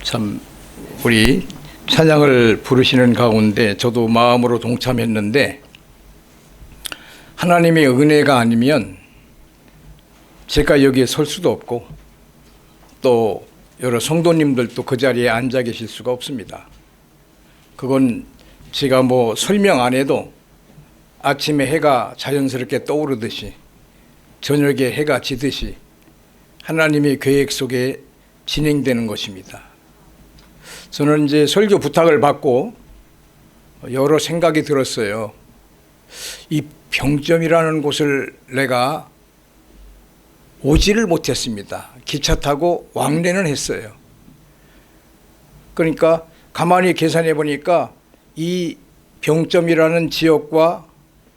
참 우리 찬양을 부르시는 가운데 저도 마음으로 동참했는데, 하나님의 은혜가 아니면 제가 여기에 설 수도 없고 또 여러 성도님들도 그 자리에 앉아 계실 수가 없습니다. 그건 제가 설명 안 해도 아침에 해가 자연스럽게 떠오르듯이 저녁에 해가 지듯이 하나님의 계획 속에 진행되는 것입니다. 저는 이제 설교 부탁을 받고 여러 생각이 들었어요. 이 병점이라는 곳을 내가 오지를 못했습니다. 기차 타고 왕래는 했어요. 그러니까 가만히 계산해 보니까 이 병점이라는 지역과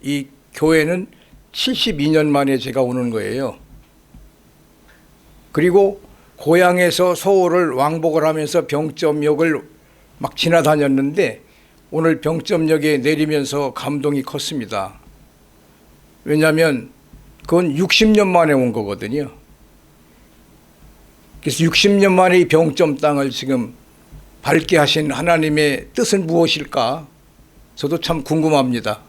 이 교회는 72년 만에 제가 오는 거예요. 그리고 고향에서 서울을 왕복을 하면서 병점역을 막 지나다녔는데 오늘 병점역에 내리면서 감동이 컸습니다. 왜냐하면 그건 60년 만에 온 거거든요. 그래서 60년 만에 이 병점 땅을 지금 밝게 하신 하나님의 뜻은 무엇일까? 저도 참 궁금합니다.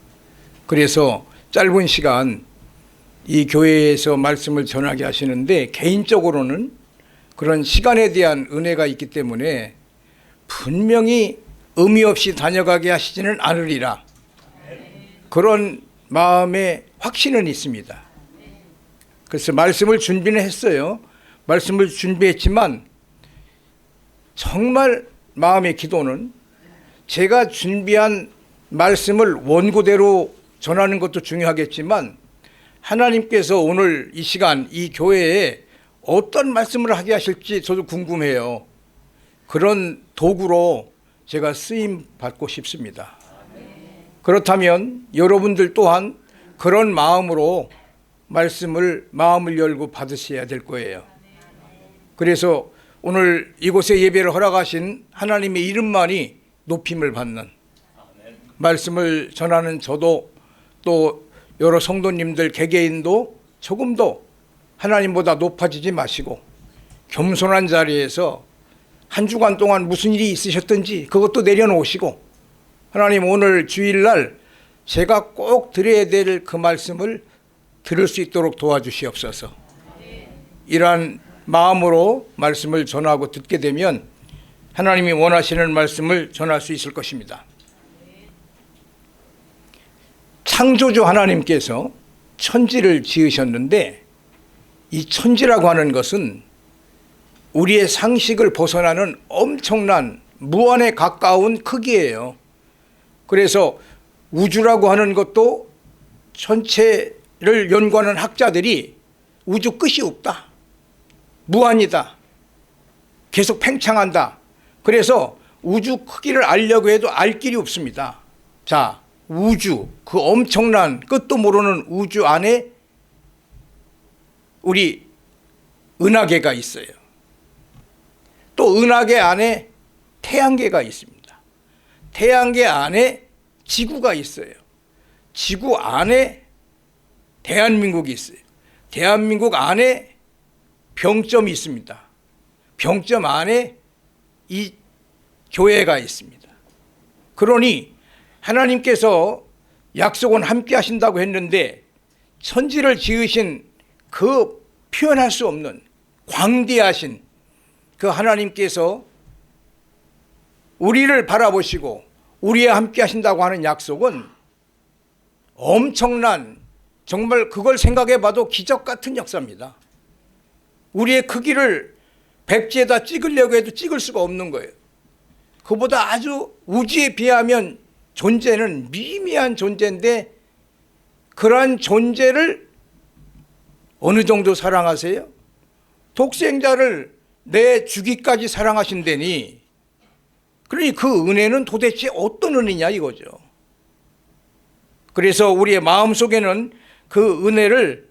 그래서 짧은 시간 이 교회에서 말씀을 전하게 하시는데, 개인적으로는 그런 시간에 대한 은혜가 있기 때문에 분명히 의미 없이 다녀가게 하시지는 않으리라, 그런 마음의 확신은 있습니다. 그래서 말씀을 준비는 했어요. 말씀을 준비했지만 정말 마음의 기도는 제가 준비한 말씀을 원고대로 전하는 것도 중요하겠지만 하나님께서 오늘 이 시간 이 교회에 어떤 말씀을 하게 하실지 저도 궁금해요. 그런 도구로 제가 쓰임 받고 싶습니다. 그렇다면 여러분들 또한 그런 마음으로 마음을 열고 받으셔야 될 거예요. 그래서 오늘 이곳에 예배를 허락하신 하나님의 이름만이 높임을 받는, 말씀을 전하는 저도 또 여러 성도님들 개개인도 조금도 하나님보다 높아지지 마시고 겸손한 자리에서 한 주간 동안 무슨 일이 있으셨든지 그것도 내려놓으시고, 하나님 오늘 주일날 제가 꼭 드려야 될 그 말씀을 들을 수 있도록 도와주시옵소서. 이러한 마음으로 말씀을 전하고 듣게 되면 하나님이 원하시는 말씀을 전할 수 있을 것입니다. 창조주 하나님께서 천지를 지으셨는데, 이 천지라고 하는 것은 우리의 상식을 벗어나는 엄청난 무한에 가까운 크기예요. 그래서 우주라고 하는 것도 전체를 연구하는 학자들이 우주 끝이 없다, 무한이다, 계속 팽창한다. 그래서 우주 크기를 알려고 해도 알 길이 없습니다. 자, 우주, 그 엄청난 끝도 모르는 우주 안에 우리 은하계가 있어요. 또 은하계 안에 태양계가 있습니다. 태양계 안에 지구가 있어요. 지구 안에 대한민국이 있어요. 대한민국 안에 병점이 있습니다. 병점 안에 이 교회가 있습니다. 그러니 하나님께서 약속은 함께 하신다고 했는데, 천지를 지으신 그 표현할 수 없는 광대하신 그 하나님께서 우리를 바라보시고 우리와 함께 하신다고 하는 약속은 엄청난, 정말 그걸 생각해 봐도 기적 같은 역사입니다. 우리의 크기를 백지에다 찍으려고 해도 찍을 수가 없는 거예요. 그보다 아주 우주에 비하면 존재는 미미한 존재인데, 그러한 존재를 어느 정도 사랑하세요? 독생자를 내 주기까지 사랑하신다니, 그러니 그 은혜는 도대체 어떤 은혜냐 이거죠. 그래서 우리의 마음속에는 그 은혜를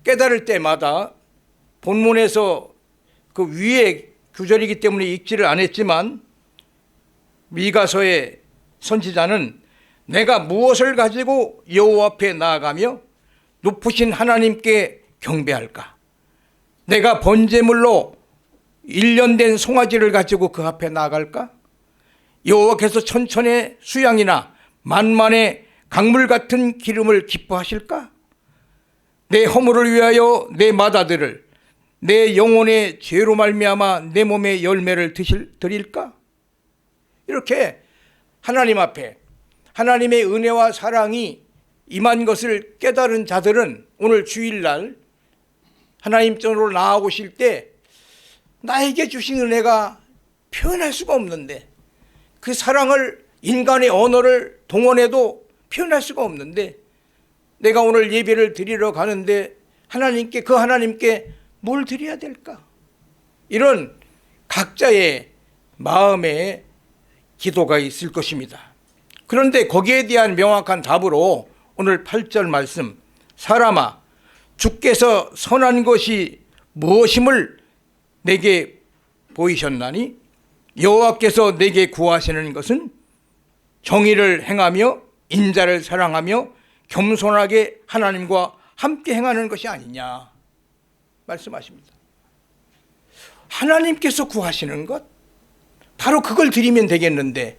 깨달을 때마다, 본문에서 그 위에 구절이기 때문에 읽지를 않았지만, 미가서의 선지자는 내가 무엇을 가지고 여호와 앞에 나아가며 높으신 하나님께 경배할까? 내가 번제물로 일년된 송아지를 가지고 그 앞에 나아갈까? 여호와께서 천천의 수양이나 만만의 강물 같은 기름을 기뻐하실까? 내 허물을 위하여 내 맏아들을, 내 영혼의 죄로 말미암아 내 몸의 열매를 드릴까? 이렇게 하나님 앞에 하나님의 은혜와 사랑이 임한 것을 깨달은 자들은 오늘 주일날 하나님 전으로 나아오실 때 나에게 주신 은혜가 표현할 수가 없는데, 그 사랑을 인간의 언어를 동원해도 표현할 수가 없는데, 내가 오늘 예배를 드리러 가는데 하나님께, 그 하나님께 뭘 드려야 될까? 이런 각자의 마음에 기도가 있을 것입니다. 그런데 거기에 대한 명확한 답으로 오늘 8절 말씀, 사람아 주께서 선한 것이 무엇임을 내게 보이셨나니 여호와께서 내게 구하시는 것은 정의를 행하며 인자를 사랑하며 겸손하게 하나님과 함께 행하는 것이 아니냐 말씀하십니다. 하나님께서 구하시는 것, 바로 그걸 드리면 되겠는데,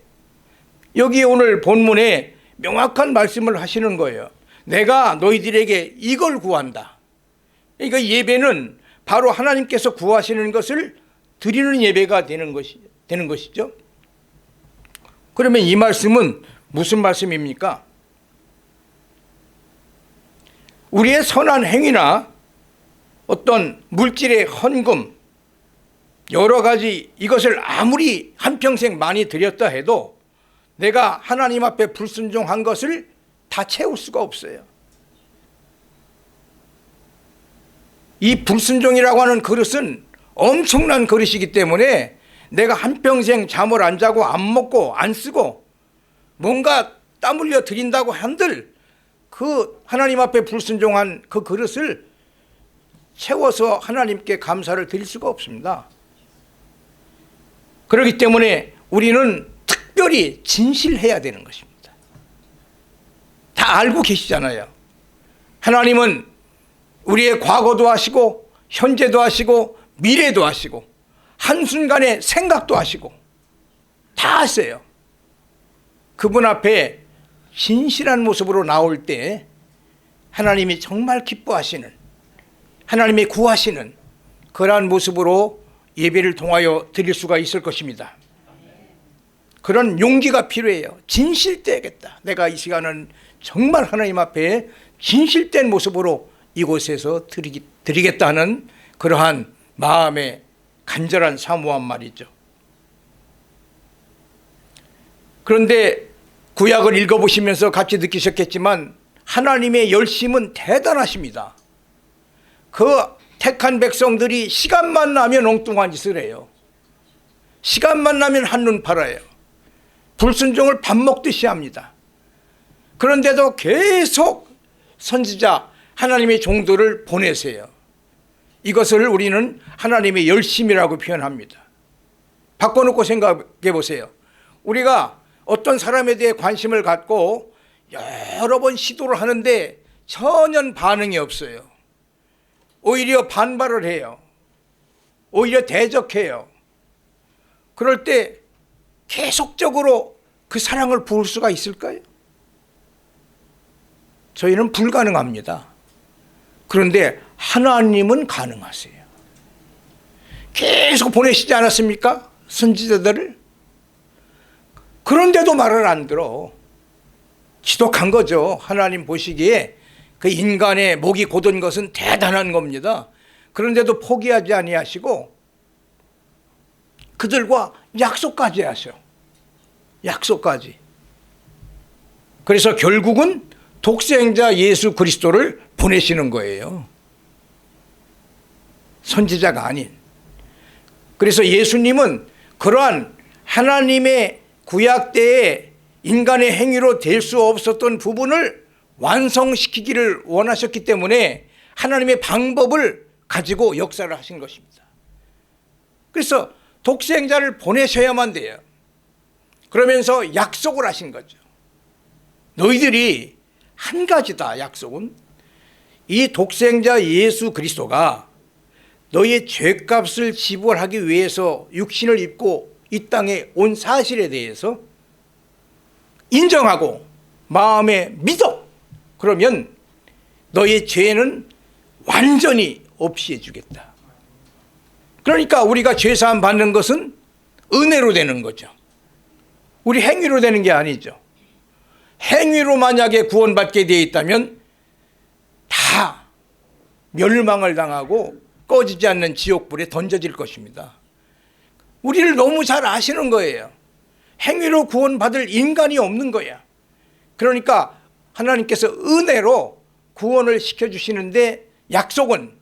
여기 오늘 본문에 명확한 말씀을 하시는 거예요. 내가 너희들에게 이걸 구한다. 그러니까 예배는 바로 하나님께서 구하시는 것을 드리는 예배가 되는 것이죠. 그러면 이 말씀은 무슨 말씀입니까? 우리의 선한 행위나 어떤 물질의 헌금, 여러 가지 이것을 아무리 한평생 많이 드렸다 해도 내가 하나님 앞에 불순종한 것을 다 채울 수가 없어요. 이 불순종이라고 하는 그릇은 엄청난 그릇이기 때문에 내가 한평생 잠을 안 자고 안 먹고 안 쓰고 뭔가 땀 흘려 드린다고 한들 그 하나님 앞에 불순종한 그 그릇을 채워서 하나님께 감사를 드릴 수가 없습니다. 그렇기 때문에 우리는 특별히 진실해야 되는 것입니다. 다 알고 계시잖아요. 하나님은 우리의 과거도 하시고 현재도 하시고 미래도 하시고 한순간에 생각도 하시고 다 하세요. 그분 앞에 진실한 모습으로 나올 때 하나님이 정말 기뻐하시는, 하나님이 구하시는 그러한 모습으로 예배를 통하여 드릴 수가 있을 것입니다. 그런 용기가 필요해요. 진실되겠다. 내가 이 시간은 정말 하나님 앞에 진실된 모습으로 이곳에서 드리겠다는 그러한 마음의 간절한 사모한 말이죠. 그런데 구약을 읽어보시면서 같이 느끼셨겠지만 하나님의 열심은 대단하십니다. 그 택한 백성들이 시간만 나면 엉뚱한 짓을 해요. 시간만 나면 한눈 팔아요. 불순종을 밥 먹듯이 합니다. 그런데도 계속 선지자 하나님의 종들을 보내세요. 이것을 우리는 하나님의 열심이라고 표현합니다. 바꿔놓고 생각해 보세요. 우리가 어떤 사람에 대해 관심을 갖고 여러 번 시도를 하는데 전혀 반응이 없어요. 오히려 반발을 해요. 오히려 대적해요. 그럴 때 계속적으로 그 사랑을 부을 수가 있을까요? 저희는 불가능합니다. 그런데 하나님은 가능하세요. 계속 보내시지 않았습니까? 선지자들을. 그런데도 말을 안 들어. 지독한 거죠. 하나님 보시기에 그 인간의 목이 곧은 것은 대단한 겁니다. 그런데도 포기하지 아니하시고 그들과 약속까지 하셔. 약속까지. 그래서 결국은 독생자 예수 그리스도를 보내시는 거예요. 선지자가 아닌. 그래서 예수님은 그러한 하나님의 구약 때에 인간의 행위로 될 수 없었던 부분을 완성시키기를 원하셨기 때문에 하나님의 방법을 가지고 역사를 하신 것입니다. 그래서 독생자를 보내셔야만 돼요. 그러면서 약속을 하신 거죠. 너희들이 한 가지다. 약속은 이 독생자 예수 그리스도가 너의 죄값을 지불하기 위해서 육신을 입고 이 땅에 온 사실에 대해서 인정하고 마음에 믿어. 그러면 너의 죄는 완전히 없이 해주겠다. 그러니까 우리가 죄사함 받는 것은 은혜로 되는 거죠. 우리 행위로 되는 게 아니죠. 행위로 만약에 구원받게 되어 있다면 다 멸망을 당하고 꺼지지 않는 지옥불에 던져질 것입니다. 우리를 너무 잘 아시는 거예요. 행위로 구원받을 인간이 없는 거야. 그러니까 하나님께서 은혜로 구원을 시켜주시는데 약속은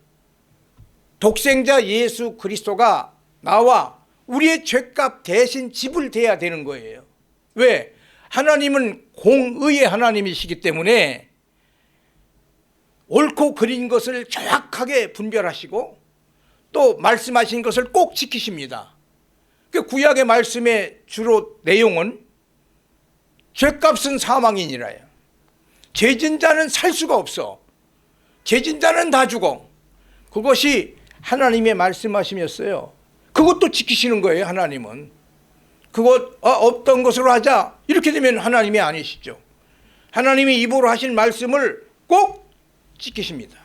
독생자 예수 그리스도가 나와 우리의 죄값 대신 지불돼야 되는 거예요. 왜? 하나님은 공의의 하나님이시기 때문에 옳고 그린 것을 정확하게 분별하시고 또 말씀하신 것을 꼭 지키십니다. 그 구약의 말씀의 주로 내용은 죄값은 사망이니라요. 죄진 자는 살 수가 없어. 죄진 자는 다 죽어. 그것이 하나님의 말씀하심이었어요. 그것도 지키시는 거예요. 하나님은. 그것 없던 것으로 하자 이렇게 되면 하나님이 아니시죠. 하나님이 입으로 하신 말씀을 꼭 지키십니다.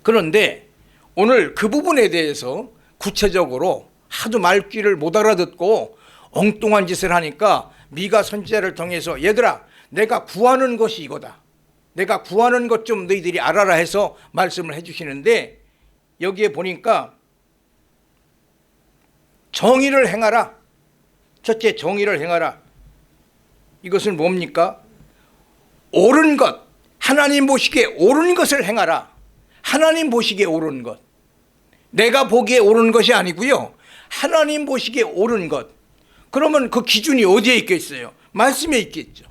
그런데 오늘 그 부분에 대해서 구체적으로 하도 말귀를 못 알아듣고 엉뚱한 짓을 하니까 미가 선지자를 통해서 얘들아 내가 구하는 것이 이거다. 내가 구하는 것 좀 너희들이 알아라 해서 말씀을 해주시는데 여기에 보니까 정의를 행하라. 첫째, 정의를 행하라. 이것은 뭡니까? 옳은 것, 하나님 보시기에 옳은 것을 행하라. 하나님 보시기에 옳은 것. 내가 보기에 옳은 것이 아니고요. 하나님 보시기에 옳은 것. 그러면 그 기준이 어디에 있겠어요? 말씀에 있겠죠.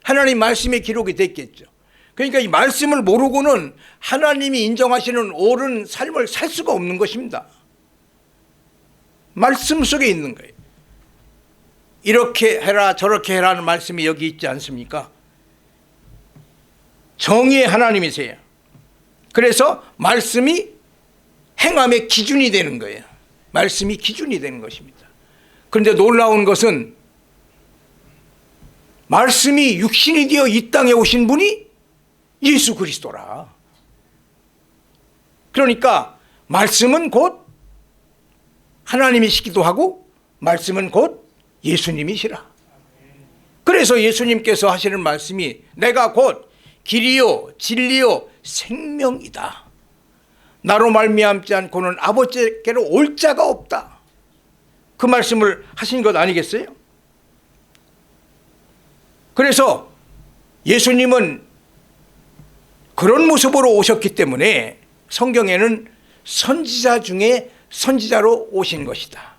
하나님 말씀에 기록이 됐겠죠. 그러니까 이 말씀을 모르고는 하나님이 인정하시는 옳은 삶을 살 수가 없는 것입니다. 말씀 속에 있는 거예요. 이렇게 해라 저렇게 해라는 말씀이 여기 있지 않습니까? 정의의 하나님이세요. 그래서 말씀이 행함의 기준이 되는 거예요. 말씀이 기준이 되는 것입니다. 그런데 놀라운 것은 말씀이 육신이 되어 이 땅에 오신 분이 예수 그리스도라. 그러니까 말씀은 곧 하나님이시기도 하고 말씀은 곧 예수님이시라. 그래서 예수님께서 하시는 말씀이 내가 곧 길이요 진리요 생명이다. 나로 말미암지 않고는 아버지께로 올 자가 없다. 그 말씀을 하신 것 아니겠어요? 그래서 예수님은 그런 모습으로 오셨기 때문에 성경에는 선지자 중에 선지자로 오신 것이다.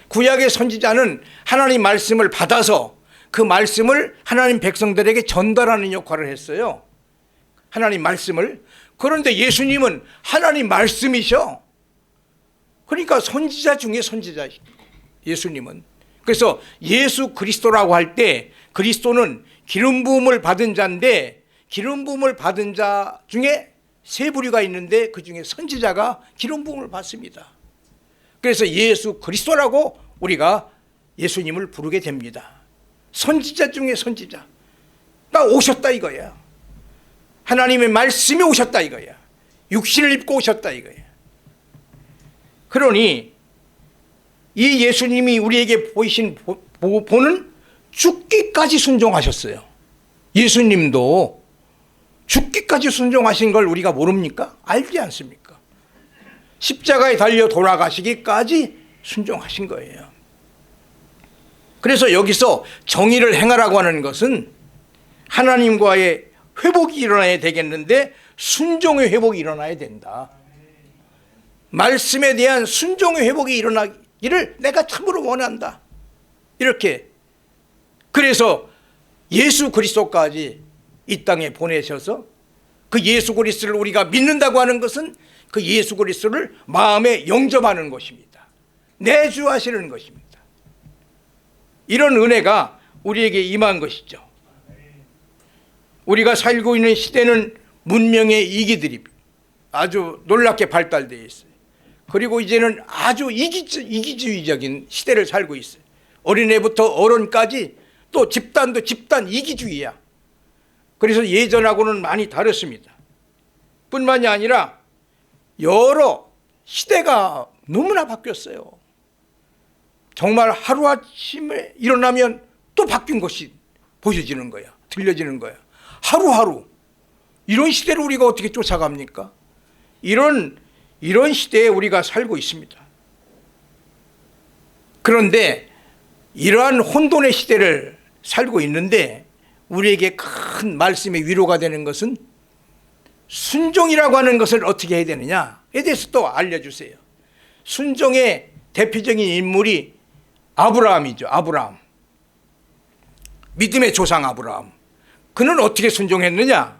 구약의 선지자는 하나님 말씀을 받아서 그 말씀을 하나님 백성들에게 전달하는 역할을 했어요. 하나님 말씀을. 그런데 예수님은 하나님 말씀이셔. 그러니까 선지자 중에 선지자이고 예수님은. 그래서 예수 그리스도라고 할 때 그리스도는 기름 부음을 받은 자인데 기름 부음을 받은 자 중에 세 부류가 있는데 그 중에 선지자가 기름 부음을 받습니다. 그래서 예수 그리스도라고 우리가 예수님을 부르게 됩니다. 선지자 중에 선지자가 오셨다 이거야. 하나님의 말씀이 오셨다 이거야. 육신을 입고 오셨다 이거야. 그러니 이 예수님이 우리에게 보이신 보는 죽기까지 순종하셨어요. 예수님도 죽기까지 순종하신 걸 우리가 모릅니까? 알지 않습니까? 십자가에 달려 돌아가시기까지 순종하신 거예요. 그래서 여기서 정의를 행하라고 하는 것은 하나님과의 회복이 일어나야 되겠는데 순종의 회복이 일어나야 된다. 말씀에 대한 순종의 회복이 일어나기를 내가 참으로 원한다. 이렇게. 그래서 예수 그리스도까지 이 땅에 보내셔서 그 예수 그리스도를 우리가 믿는다고 하는 것은 그 예수 그리스도를 마음에 영접하는 것입니다. 내주하시는 것입니다. 이런 은혜가 우리에게 임한 것이죠. 우리가 살고 있는 시대는 문명의 이기들이 아주 놀랍게 발달되어 있어요. 그리고 이제는 아주 이기주의적인 시대를 살고 있어요. 어린애부터 어른까지 또 집단도 집단 이기주의야. 그래서 예전하고는 많이 다릅니다. 뿐만이 아니라 여러 시대가 너무나 바뀌었어요. 정말 하루아침에 일어나면 또 바뀐 것이 보여지는 거야. 들려지는 거야. 하루하루. 이런 시대를 우리가 어떻게 쫓아갑니까? 이런 시대에 우리가 살고 있습니다. 그런데 이러한 혼돈의 시대를 살고 있는데 우리에게 큰 말씀의 위로가 되는 것은 순종이라고 하는 것을 어떻게 해야 되느냐에 대해서 또 알려주세요. 순종의 대표적인 인물이 아브라함이죠. 아브라함. 믿음의 조상 아브라함. 그는 어떻게 순종했느냐?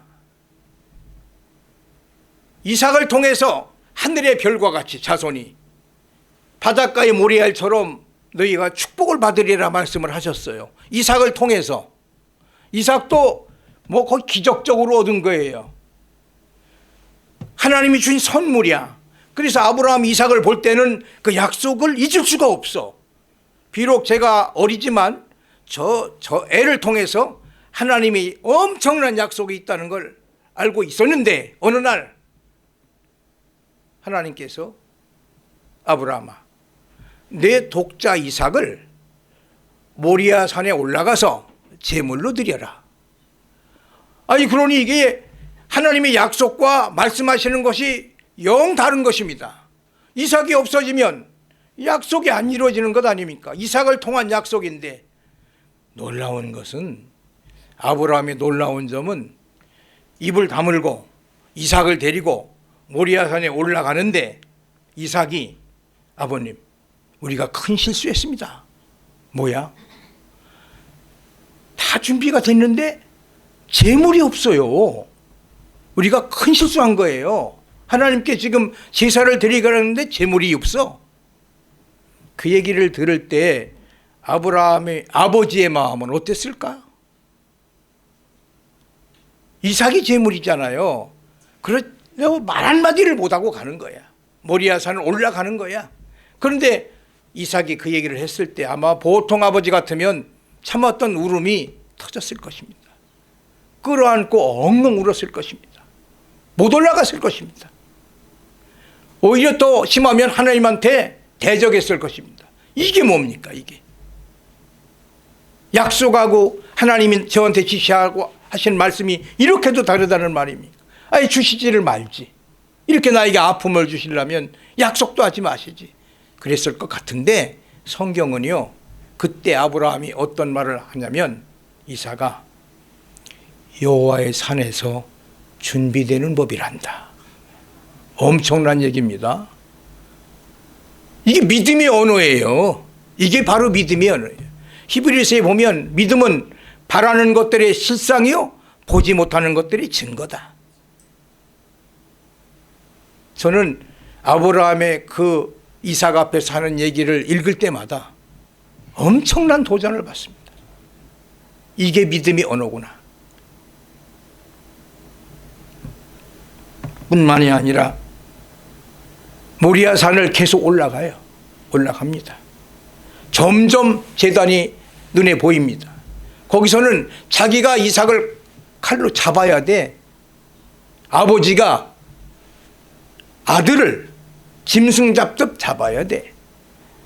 이삭을 통해서 하늘의 별과 같이 자손이 바닷가의 모리알처럼 너희가 축복을 받으리라 말씀을 하셨어요. 이삭을 통해서. 이삭도 뭐 거의 기적적으로 얻은 거예요. 하나님이 주신 선물이야. 그래서 아브라함 이삭을 볼 때는 그 약속을 잊을 수가 없어. 비록 제가 어리지만 저 애를 통해서 하나님이 엄청난 약속이 있다는 걸 알고 있었는데 어느 날 하나님께서 아브라함아, 내 독자 이삭을 모리아 산에 올라가서 제물로 드려라. 아니 그러니 이게 하나님의 약속과 말씀하시는 것이 영 다른 것입니다. 이삭이 없어지면 약속이 안 이루어지는 것 아닙니까? 이삭을 통한 약속인데 놀라운 것은 아브라함의 놀라운 점은 입을 다물고 이삭을 데리고 모리아산에 올라가는데 이삭이 아버님 우리가 큰 실수했습니다. 뭐야? 다 준비가 됐는데 제물이 없어요. 우리가 큰 실수한 거예요. 하나님께 지금 제사를 드리려는데 제물이 없어. 그 얘기를 들을 때 아브라함의 아버지의 마음은 어땠을까? 이삭이 제물이잖아요. 그래서 말 한마디를 못하고 가는 거야. 모리아산을 올라가는 거야. 그런데 이삭이 그 얘기를 했을 때 아마 보통 아버지 같으면 참았던 울음이 터졌을 것입니다. 끌어안고 엉엉 울었을 것입니다. 못 올라갔을 것입니다. 오히려 더 심하면 하나님한테 대적했을 것입니다. 이게 뭡니까 이게? 약속하고 하나님이 저한테 지시하고 하신 말씀이 이렇게도 다르다는 말입니까? 아예 주시지를 말지. 이렇게 나에게 아픔을 주시려면 약속도 하지 마시지. 그랬을 것 같은데 성경은요, 그때 아브라함이 어떤 말을 하냐면 이삭아 여호와의 산에서 준비되는 법이란다. 엄청난 얘기입니다. 이게 믿음의 언어예요. 이게 바로 믿음의 언어예요. 히브리서에 보면 믿음은 바라는 것들의 실상이요 보지 못하는 것들의 증거다. 저는 아브라함의 그 이삭 앞에서 하는 얘기를 읽을 때마다 엄청난 도전을 받습니다. 이게 믿음의 언어구나. 뿐만이 아니라 모리아 산을 계속 올라갑니다. 점점 제단이 눈에 보입니다. 거기서는 자기가 이삭을 칼로 잡아야 돼. 아버지가 아들을 짐승 잡듯 잡아야 돼.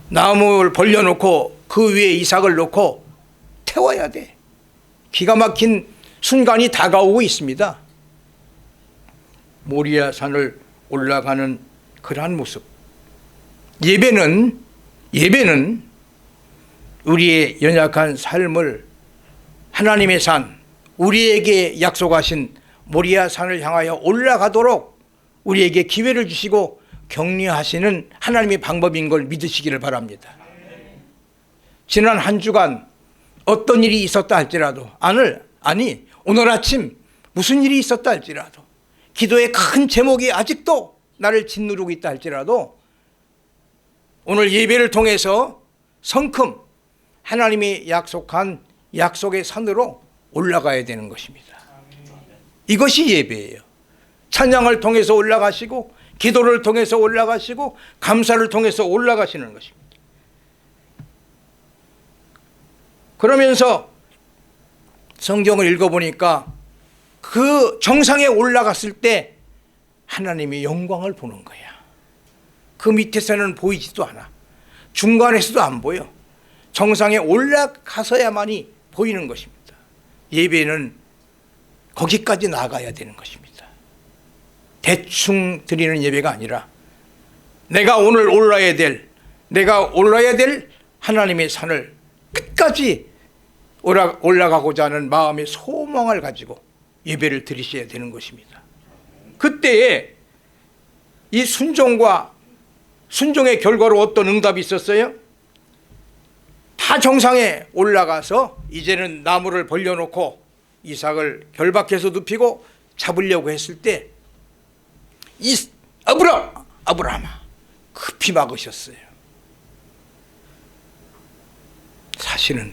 나무를 벌려놓고 그 위에 이삭을 놓고 태워야 돼. 기가 막힌 순간이 다가오고 있습니다. 모리아 산을 올라가는 그러한 모습. 예배는 우리의 연약한 삶을 하나님의 산, 우리에게 약속하신 모리아 산을 향하여 올라가도록 우리에게 기회를 주시고 격려하시는 하나님의 방법인 걸 믿으시기를 바랍니다. 지난 한 주간 어떤 일이 있었다 할지라도 오늘 아침 무슨 일이 있었다 할지라도 기도의 큰 제목이 아직도 나를 짓누르고 있다 할지라도 오늘 예배를 통해서 성큼 하나님이 약속한 약속의 산으로 올라가야 되는 것입니다. 이것이 예배예요. 찬양을 통해서 올라가시고 기도를 통해서 올라가시고 감사를 통해서 올라가시는 것입니다. 그러면서 성경을 읽어보니까 그 정상에 올라갔을 때 하나님의 영광을 보는 거야. 그 밑에서는 보이지도 않아. 중간에서도 안 보여. 정상에 올라가서야만이 보이는 것입니다. 예배는 거기까지 나가야 되는 것입니다. 대충 드리는 예배가 아니라 내가 오늘 내가 올라야 될 하나님의 산을 끝까지 올라가고자 하는 마음의 소망을 가지고 예배를 드리셔야 되는 것입니다. 그때에 이 순종의 결과로 어떤 응답이 있었어요? 다 정상에 올라가서 이제는 나무를 벌려놓고 이삭을 결박해서 눕히고 잡으려고 했을 때 이 아브라함아 급히 막으셨어요. 사실은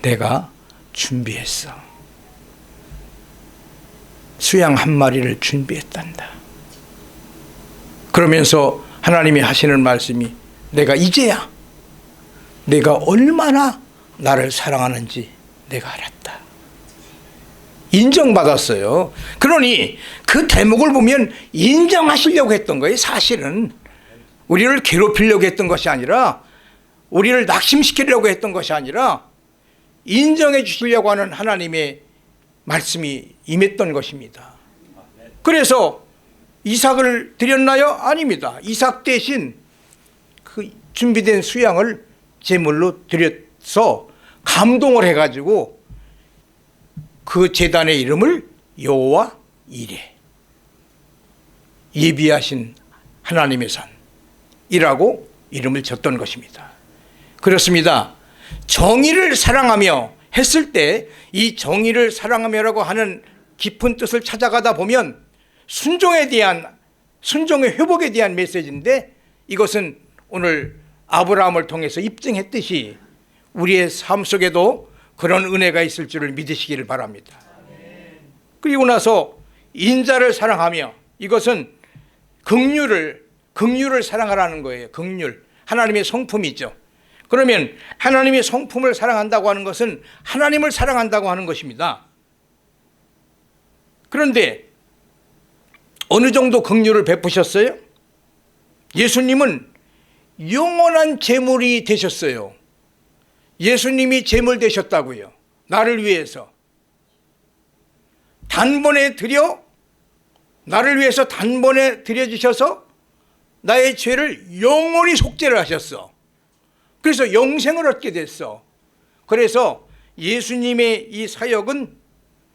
내가 준비했어. 수양 한 마리를 준비했단다. 그러면서 하나님이 하시는 말씀이 내가 이제야 내가 얼마나 나를 사랑하는지 내가 알았다. 인정받았어요. 그러니 그 대목을 보면 인정하시려고 했던 거예요. 사실은 우리를 괴롭히려고 했던 것이 아니라, 우리를 낙심시키려고 했던 것이 아니라 인정해 주시려고 하는 하나님의 말씀이 임했던 것입니다. 그래서 이삭을 드렸나요? 아닙니다. 이삭 대신 그 준비된 수양을 제물로 드려서 감동을 해가지고 그 제단의 이름을 여호와 이레, 예비하신 하나님의 산이라고 이름을 졌던 것입니다. 그렇습니다. 정의를 사랑하며 했을 때 이 정의를 사랑하며라고 하는 깊은 뜻을 찾아가다 보면 순종의 회복에 대한 메시지인데, 이것은 오늘 아브라함을 통해서 입증했듯이 우리의 삶 속에도 그런 은혜가 있을 줄을 믿으시기를 바랍니다. 그리고 나서 인자를 사랑하며, 이것은 긍휼을 사랑하라는 거예요. 긍휼, 하나님의 성품이죠. 그러면 하나님의 성품을 사랑한다고 하는 것은 하나님을 사랑한다고 하는 것입니다. 그런데 어느 정도 긍휼을 베푸셨어요? 예수님은 영원한 제물이 되셨어요. 예수님이 제물 되셨다고요. 나를 위해서. 나를 위해서 단번에 드려주셔서 나의 죄를 영원히 속죄를 하셨어. 그래서 영생을 얻게 됐어. 그래서 예수님의 이 사역은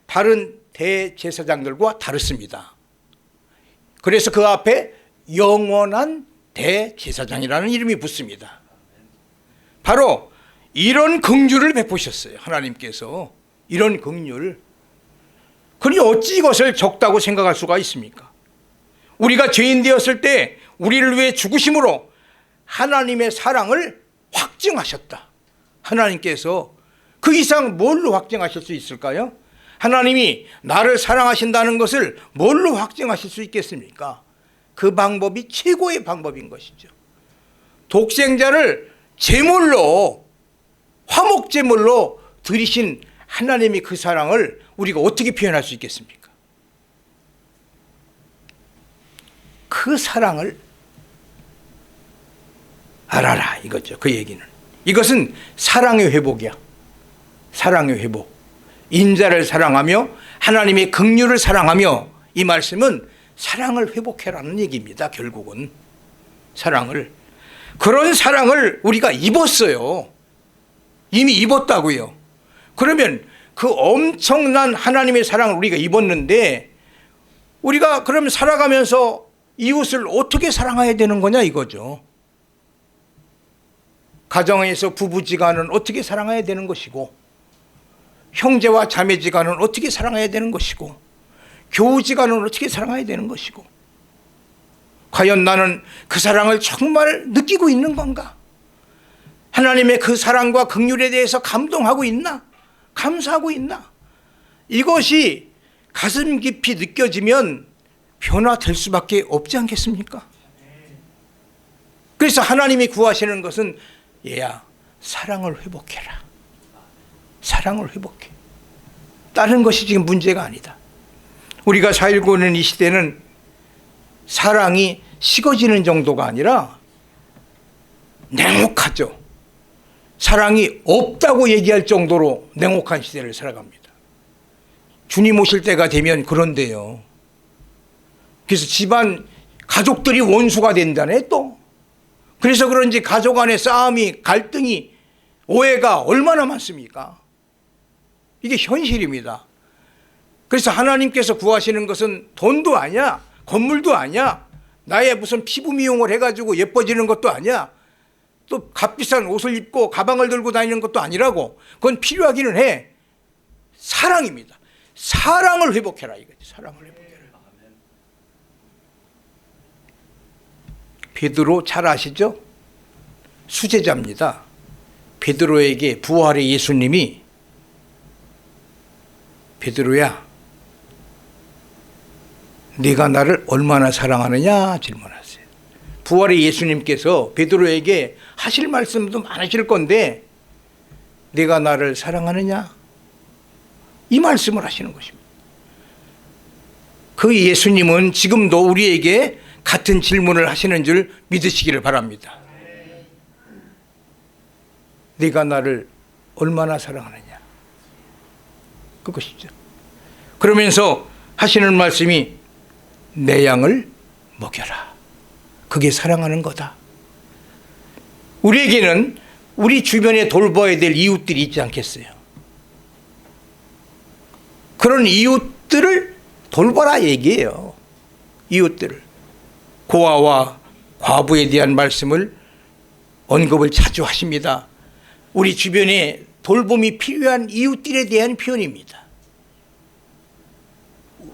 다른 대제사장들과 다릅니다. 그래서 그 앞에 영원한 대제사장이라는 이름이 붙습니다. 바로 이런 긍휼을 베푸셨어요. 하나님께서 이런 긍휼. 그러니 어찌 이것을 적다고 생각할 수가 있습니까? 우리가 죄인 되었을 때 우리를 위해 죽으심으로 하나님의 사랑을 확증하셨다. 하나님께서 그 이상 뭘로 확증하실 수 있을까요? 하나님이 나를 사랑하신다는 것을 뭘로 확증하실 수 있겠습니까? 그 방법이 최고의 방법인 것이죠. 독생자를 제물로, 화목제물로 드리신 하나님이 그 사랑을 우리가 어떻게 표현할 수 있겠습니까? 그 사랑을 알아라, 이거죠. 그 얘기는. 이것은 사랑의 회복이야. 사랑의 회복. 인자를 사랑하며 하나님의 긍휼을 사랑하며, 이 말씀은 사랑을 회복해라는 얘기입니다. 결국은 사랑을, 그런 사랑을 우리가 입었어요. 이미 입었다고요. 그러면 그 엄청난 하나님의 사랑을 우리가 입었는데, 우리가 그럼 살아가면서 이웃을 어떻게 사랑해야 되는 거냐, 이거죠. 가정에서 부부지간은 어떻게 사랑해야 되는 것이고, 형제와 자매지간은 어떻게 사랑해야 되는 것이고, 교우지간은 어떻게 사랑해야 되는 것이고, 과연 나는 그 사랑을 정말 느끼고 있는 건가? 하나님의 그 사랑과 긍휼에 대해서 감동하고 있나? 감사하고 있나? 이것이 가슴 깊이 느껴지면 변화될 수밖에 없지 않겠습니까? 그래서 하나님이 구하시는 것은 얘야, 사랑을 회복해라. 사랑을 회복해. 다른 것이 지금 문제가 아니다. 우리가 살고 있는 이 시대는 사랑이 식어지는 정도가 아니라 냉혹하죠. 사랑이 없다고 얘기할 정도로 냉혹한 시대를 살아갑니다. 주님 오실 때가 되면 그런데요. 그래서 집안 가족들이 원수가 된다네 또. 그래서 그런지 가족 안에 싸움이, 갈등이, 오해가 얼마나 많습니까? 이게 현실입니다. 그래서 하나님께서 구하시는 것은 돈도 아니야, 건물도 아니야, 나의 무슨 피부 미용을 해가지고 예뻐지는 것도 아니야, 또 값비싼 옷을 입고 가방을 들고 다니는 것도 아니라고. 그건 필요하기는 해. 사랑입니다. 사랑을 회복해라 이거지. 사랑을 회복해라. 베드로 잘 아시죠? 수제자입니다. 베드로에게 부활의 예수님이 베드로야, 네가 나를 얼마나 사랑하느냐 질문하세요. 부활의 예수님께서 베드로에게 하실 말씀도 많으실 건데 네가 나를 사랑하느냐? 이 말씀을 하시는 것입니다. 그 예수님은 지금도 우리에게 같은 질문을 하시는 줄 믿으시기를 바랍니다. 네가 나를 얼마나 사랑하느냐? 그것이죠. 그러면서 하시는 말씀이 내 양을 먹여라. 그게 사랑하는 거다. 우리에게는 우리 주변에 돌봐야 될 이웃들이 있지 않겠어요? 그런 이웃들을 돌봐라 얘기해요. 이웃들을. 고아와 과부에 대한 말씀을 언급을 자주 하십니다. 우리 주변에 돌봄이 필요한 이웃들에 대한 표현입니다.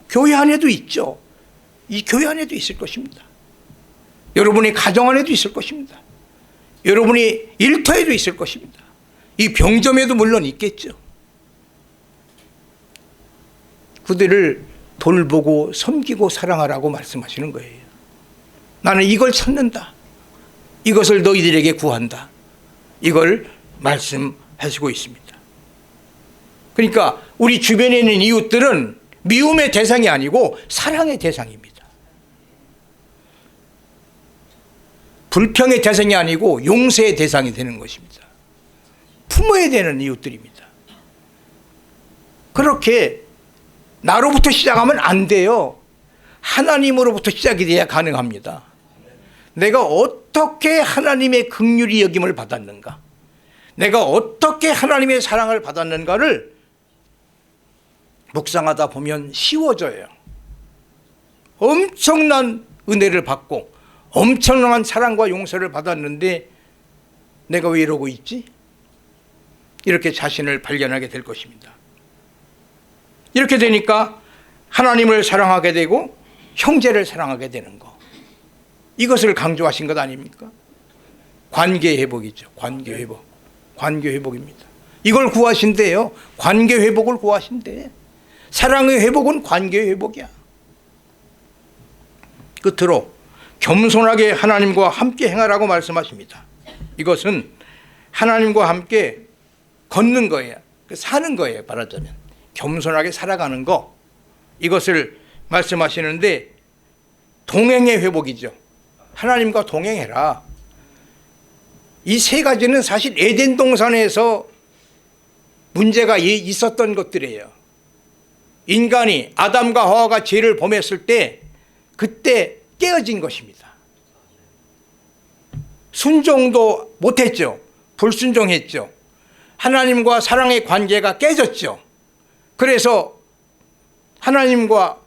교회 안에도 있죠. 이 교회 안에도 있을 것입니다. 여러분의 가정 안에도 있을 것입니다. 여러분의 일터에도 있을 것입니다. 이 병점에도 물론 있겠죠. 그들을 돌보고 섬기고 사랑하라고 말씀하시는 거예요. 나는 이걸 찾는다. 이것을 너희들에게 구한다. 이걸 말씀하시고 있습니다. 그러니까 우리 주변에 있는 이웃들은 미움의 대상이 아니고 사랑의 대상입니다. 불평의 대상이 아니고 용서의 대상이 되는 것입니다. 품어야 되는 이웃들입니다. 그렇게 나로부터 시작하면 안 돼요. 하나님으로부터 시작이 돼야 가능합니다. 내가 어떻게 하나님의 긍휼히 여김을 받았는가, 내가 어떻게 하나님의 사랑을 받았는가를 묵상하다 보면 쉬워져요. 엄청난 은혜를 받고 엄청난 사랑과 용서를 받았는데 내가 왜 이러고 있지? 이렇게 자신을 발견하게 될 것입니다. 이렇게 되니까 하나님을 사랑하게 되고 형제를 사랑하게 되는 거, 이것을 강조하신 것 아닙니까? 관계 회복이죠. 관계 회복. 관계 회복입니다. 이걸 구하신대요. 관계 회복을 구하신대. 사랑의 회복은 관계 회복이야. 끝으로 겸손하게 하나님과 함께 행하라고 말씀하십니다. 이것은 하나님과 함께 걷는 거예요. 사는 거예요. 말하자면 겸손하게 살아가는 거, 이것을 말씀하시는데 동행의 회복이죠. 하나님과 동행해라. 이 세 가지는 사실 에덴 동산에서 문제가 있었던 것들이에요. 인간이, 아담과 하와가 죄를 범했을 때 그때 깨어진 것입니다. 순종도 못했죠. 불순종했죠. 하나님과 사랑의 관계가 깨졌죠. 그래서 하나님과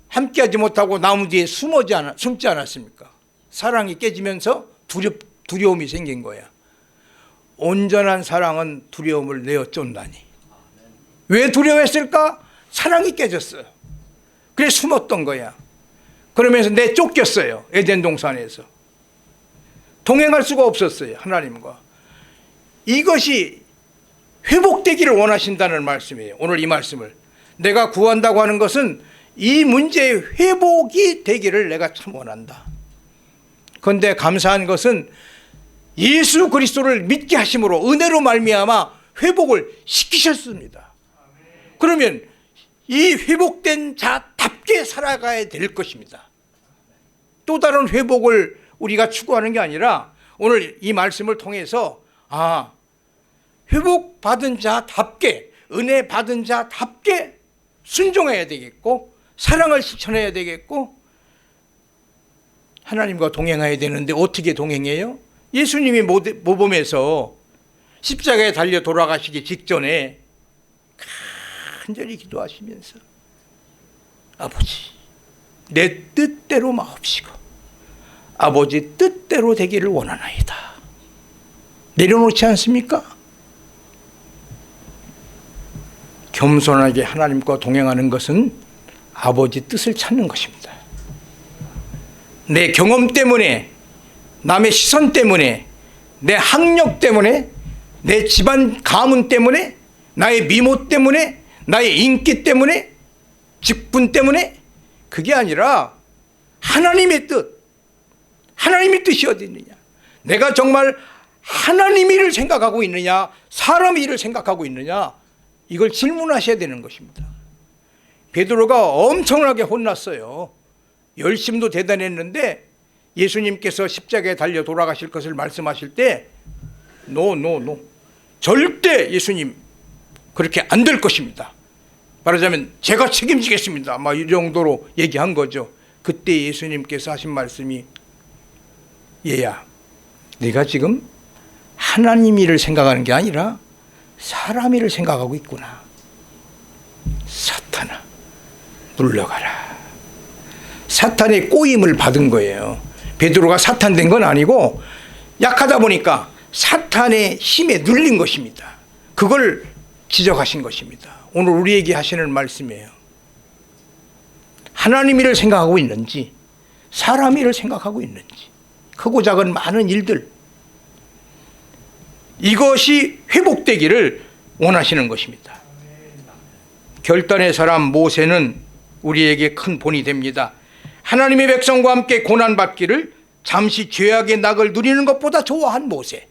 함께하지 못하고 나무 뒤에 숨지 않았습니까? 사랑이 깨지면서 두려움이 생긴 거야. 온전한 사랑은 두려움을 내어 쫓나니. 왜 두려워했을까? 사랑이 깨졌어요. 그래서 숨었던 거야. 그러면서 쫓겼어요. 에덴 동산에서. 동행할 수가 없었어요. 하나님과. 이것이 회복되기를 원하신다는 말씀이에요. 오늘 이 말씀을. 내가 구한다고 하는 것은 이 문제의 회복이 되기를 내가 참 원한다. 그런데 감사한 것은 예수 그리스도를 믿게 하심으로 은혜로 말미암아 회복을 시키셨습니다. 그러면 이 회복된 자답게 살아가야 될 것입니다. 또 다른 회복을 우리가 추구하는 게 아니라 오늘 이 말씀을 통해서 회복받은 자답게, 은혜 받은 자답게 순종해야 되겠고, 사랑을 실천해야 되겠고, 하나님과 동행해야 되는데 어떻게 동행해요? 예수님이 모범에서 십자가에 달려 돌아가시기 직전에 간절히 기도하시면서 아버지, 내 뜻대로 마옵시고 아버지 뜻대로 되기를 원하나이다. 내려놓지 않습니까? 겸손하게 하나님과 동행하는 것은 아버지 뜻을 찾는 것입니다. 내 경험 때문에, 남의 시선 때문에, 내 학력 때문에, 내 집안 가문 때문에, 나의 미모 때문에, 나의 인기 때문에, 직분 때문에, 그게 아니라 하나님의 뜻, 하나님의 뜻이 어디 있느냐, 내가 정말 하나님 일을 생각하고 있느냐, 사람 일을 생각하고 있느냐, 이걸 질문하셔야 되는 것입니다. 베드로가 엄청나게 혼났어요. 열심도 대단했는데 예수님께서 십자가에 달려 돌아가실 것을 말씀하실 때 노 절대 예수님 그렇게 안 될 것입니다. 말하자면 제가 책임지겠습니다. 막 이 정도로 얘기한 거죠. 그때 예수님께서 하신 말씀이, 얘야, 네가 지금 하나님 일을 생각하는 게 아니라 사람 일을 생각하고 있구나. 사탄아, 물러가라. 사탄의 꼬임을 받은 거예요. 베드로가 사탄 된 건 아니고 약하다 보니까 사탄의 힘에 눌린 것입니다. 그걸 지적하신 것입니다. 오늘 우리에게 하시는 말씀이에요. 하나님 일을 생각하고 있는지 사람 일을 생각하고 있는지, 크고 작은 많은 일들, 이것이 회복되기를 원하시는 것입니다. 결단의 사람 모세는 우리에게 큰 본이 됩니다. 하나님의 백성과 함께 고난받기를 잠시 죄악의 낙을 누리는 것보다 좋아한 모세.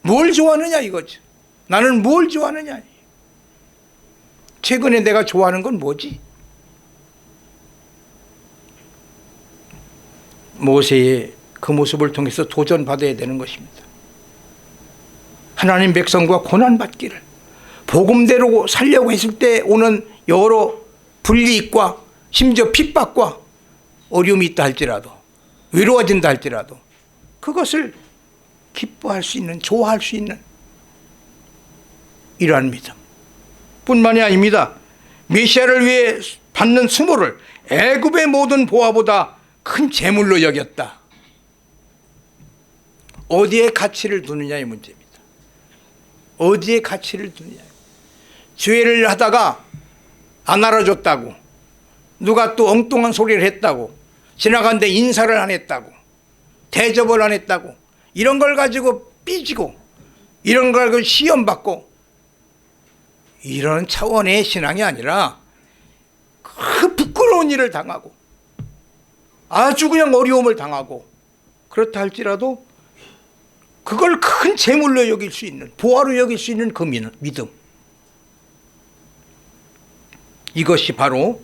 뭘 좋아하느냐 이거죠. 나는 뭘 좋아하느냐. 최근에 내가 좋아하는 건 뭐지? 모세의 그 모습을 통해서 도전받아야 되는 것입니다. 하나님 백성과 고난받기를, 복음대로 살려고 했을 때 오는 여러 불이익과 심지어 핍박과 어려움이 있다 할지라도, 외로워진다 할지라도 그것을 기뻐할 수 있는, 좋아할 수 있는 이러한 믿음 뿐만이 아닙니다. 메시아를 위해 받는 수모를 애굽의 모든 보화보다 큰 재물로 여겼다. 어디에 가치를 두느냐의 문제입니다. 어디에 가치를 두느냐. 죄를 하다가 안 알아줬다고, 누가 또 엉뚱한 소리를 했다고, 지나가는데 인사를 안 했다고, 대접을 안 했다고, 이런 걸 가지고 삐지고, 이런 걸 가지고 시험받고, 이런 차원의 신앙이 아니라 그 부끄러운 일을 당하고 아주 그냥 어려움을 당하고, 그렇다 할지라도 그걸 큰 재물로 여길 수 있는, 보화로 여길 수 있는 그 믿음, 이것이 바로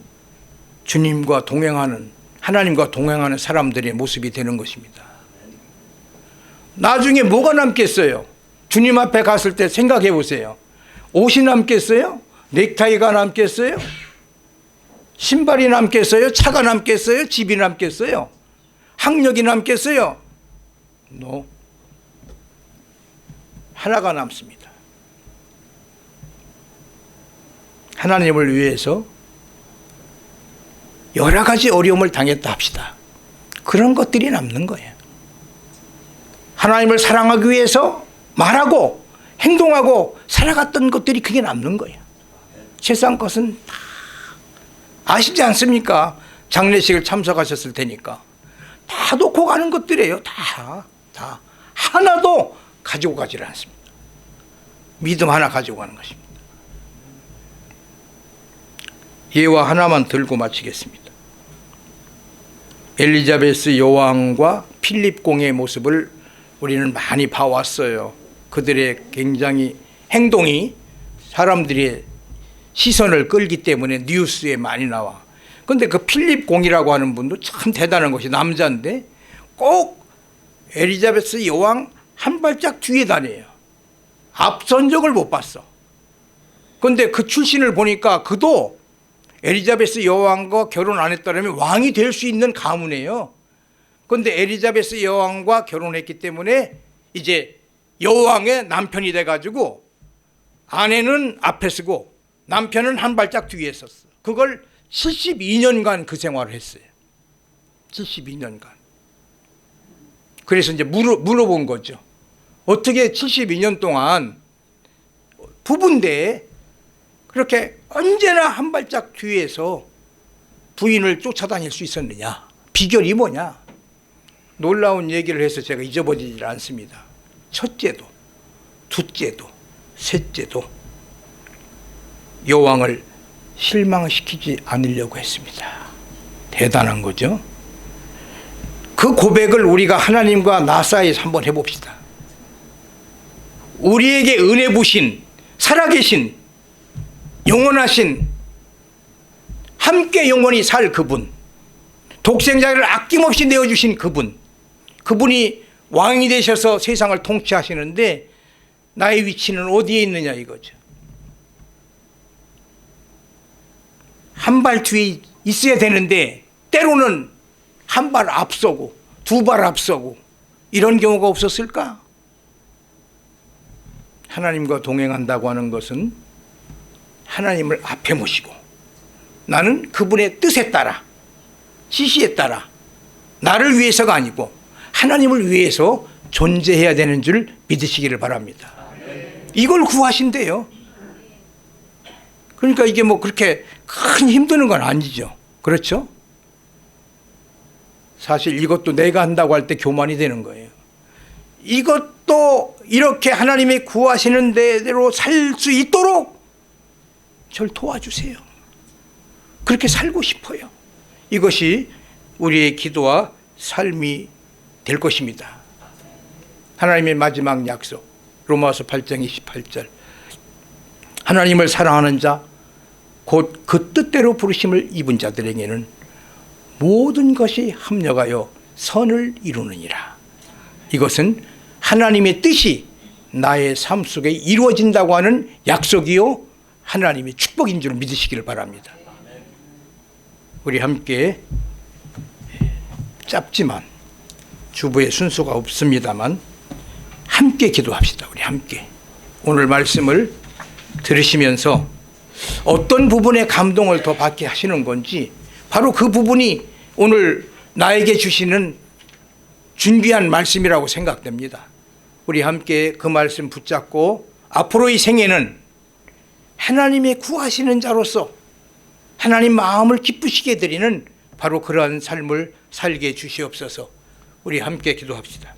주님과 동행하는, 하나님과 동행하는 사람들의 모습이 되는 것입니다. 나중에 뭐가 남겠어요? 주님 앞에 갔을 때 생각해 보세요. 옷이 남겠어요? 넥타이가 남겠어요? 신발이 남겠어요? 차가 남겠어요? 집이 남겠어요? 학력이 남겠어요? No. 하나가 남습니다. 하나님을 위해서 여러 가지 어려움을 당했다 합시다. 그런 것들이 남는 거예요. 하나님을 사랑하기 위해서 말하고 행동하고 살아갔던 것들이 그게 남는 거예요. 세상 것은 다 아시지 않습니까? 장례식을 참석하셨을 테니까 다 놓고 가는 것들이에요. 다 하나도 가지고 가지를 않습니다. 믿음 하나 가지고 가는 것입니다. 예화 하나만 들고 마치겠습니다. 엘리자베스 여왕과 필립 공의 모습을 우리는 많이 봐왔어요. 그들의 굉장히 행동이 사람들의 시선을 끌기 때문에 뉴스에 많이 나와. 그런데 그 필립 공이라고 하는 분도 참 대단한 것이 남자인데 꼭 엘리자베스 여왕 한 발짝 뒤에 다녀요. 앞선 적을 못 봤어. 그런데 그 출신을 보니까 그도 엘리자베스 여왕과 결혼 안 했다면 왕이 될 수 있는 가문이에요. 그런데 엘리자베스 여왕과 결혼했기 때문에 이제 여왕의 남편이 돼가지고 아내는 앞에 서고 남편은 한 발짝 뒤에 섰어. 그걸 72년간 그 생활을 했어요. 72년간. 그래서 이제 물어본 거죠. 어떻게 72년 동안 부부인데 그렇게 언제나 한 발짝 뒤에서 부인을 쫓아다닐 수 있었느냐? 비결이 뭐냐? 놀라운 얘기를 해서 제가 잊어버리지 않습니다. 첫째도, 둘째도, 셋째도 여왕을 실망시키지 않으려고 했습니다. 대단한 거죠. 그 고백을 우리가 하나님과 나 사이에서 한번 해봅시다. 우리에게 은혜 부신, 살아계신, 영원하신, 함께 영원히 살 그분, 독생자를 아낌없이 내어주신 그분이 왕이 되셔서 세상을 통치하시는데 나의 위치는 어디에 있느냐 이거죠. 한 발 뒤에 있어야 되는데 때로는 한 발 앞서고 두 발 앞서고 이런 경우가 없었을까? 하나님과 동행한다고 하는 것은 하나님을 앞에 모시고 나는 그분의 뜻에 따라 지시에 따라 나를 위해서가 아니고 하나님을 위해서 존재해야 되는 줄 믿으시기를 바랍니다. 이걸 구하신대요. 그러니까 이게 뭐 그렇게 큰 힘드는 건 아니죠. 그렇죠? 사실 이것도 내가 한다고 할 때 교만이 되는 거예요. 이것도 이렇게 하나님이 구하시는 대로 살 수 있도록 절 도와주세요. 그렇게 살고 싶어요. 이것이 우리의 기도와 삶이 될 것입니다. 하나님의 마지막 약속 로마서 8장 28절 하나님을 사랑하는 자 곧 그 뜻대로 부르심을 입은 자들에게는 모든 것이 합력하여 선을 이루느니라. 이것은 하나님의 뜻이 나의 삶 속에 이루어진다고 하는 약속이요 하나님의 축복인 줄 믿으시기를 바랍니다. 우리 함께 짧지만 주부의 순서가 없습니다만 함께 기도합시다. 우리 함께 오늘 말씀을 들으시면서 어떤 부분에 감동을 더 받게 하시는 건지 바로 그 부분이 오늘 나에게 주시는 준비한 말씀이라고 생각됩니다. 우리 함께 그 말씀 붙잡고 앞으로의 생애는 하나님의 구하시는 자로서 하나님 마음을 기쁘시게 드리는 바로 그러한 삶을 살게 주시옵소서. 우리 함께 기도합시다.